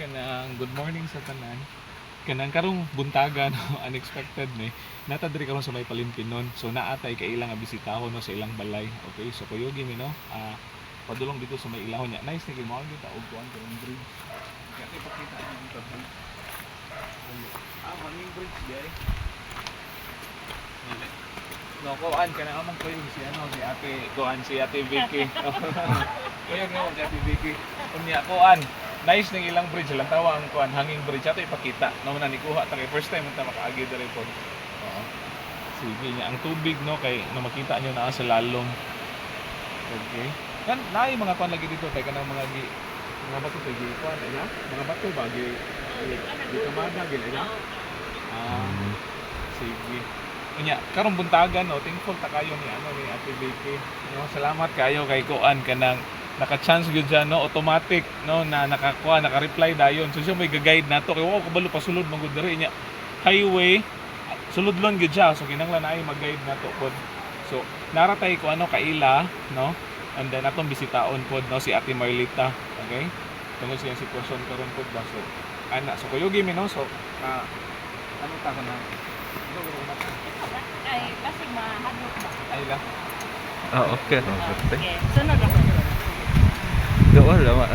kanang good morning sa tanan. Kanang karong buntaga no, unexpected ni. Nata diri karon sa may Palimpinon. So naatay kay ilang nga bisitahon no sa ilang balay. Okay, so kuyogi mi no. Padulong dito sa may ilahon niya. Nice ni mo kita og kuan karong bridge. Kaya pakita niyo dito. Hanging bridge diay. No, kuan ka na among kuyo si ano si Ate kuan si Ate Vicky. Kuyo nga si Ate Vicky. Unya kuan. Nice ning ilang bridge lang tawa ang kuan hanging bridge ato ipakita. No man ni kuha ta kay first time ta makaagi diri pod. Oo. Sige niya ang tubig no kay no makita niyo na sa lalom. Okay. Kan naay mga kuan lagi dito kay kanang mga bato kay kuan ya. Mga bato bagi di kamada gid ya. Sige. Unya karong buntagan no thankful ta kayo ni ano ni Ate Vicky. No, salamat kayo kay kuan kanang naka-chance gyud dyan, no, automatic no na nakakuha, naka-reply dayon. So siya may ga-guide nato kay wow kabalo pasulod man gud diri niya. Highway sulod lang gyud siya. So kinahanglan ay mag-guide nato pod. So naratay ko ano kaila, no? And then atong bisitaon pod no si Ate Marlita, okay? Tungod sa iyang sitwasyon karon pod ba. So ana so kuyogi mi no. So ano ta kana? Ay, kasi mahadlok ba? Ay la. Okay. Okay, sunod ako. Doon lama.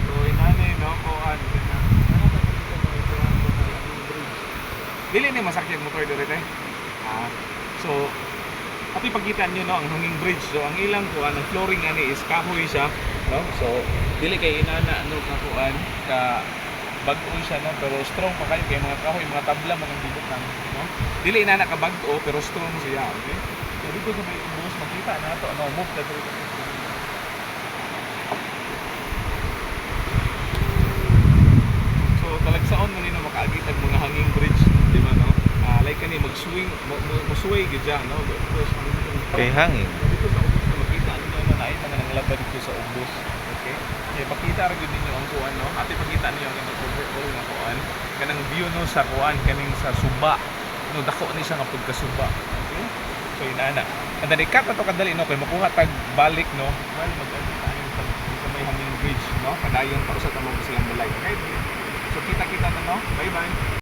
So inani no kuan dili ni masakyan motor dire tay. So pati pagkita niyo no ang hanging bridge. So ang ilang kuan ang flooring ani is kahoy siya, no? So dili kay inana ano ka kuan ka bag-o siya no pero strong pa kayo kay mga kahoy mga tabla mga dibot nang no. Dili inana ka bag-o pero strong siya, okay? So dito sa may bus makita nato no move na dito. Talagsaon man nino makaagit ang mga hanging bridge, di ba no? Like kani mag-swing, mo-sway gid siya, no? Kay hangin. Dito sa ubos na makita niyo na naay mga nanglaba dito sa ubos. Okay? Kaya pakita ra gyud ninyo ang kuan no. Ati pakita niyo ang overall nga kuan. Kanang view no sa kuan kaning sa Suba. No dako ni siya nga pagkasuba. Okay? So inana. And then ikat to kadali no kay makuha tag balik no. Well mag-edit tayo sa may hanging bridge no. Kadayon para sa tamong silang balay. Okay? So kita-kita na no. Bye-bye.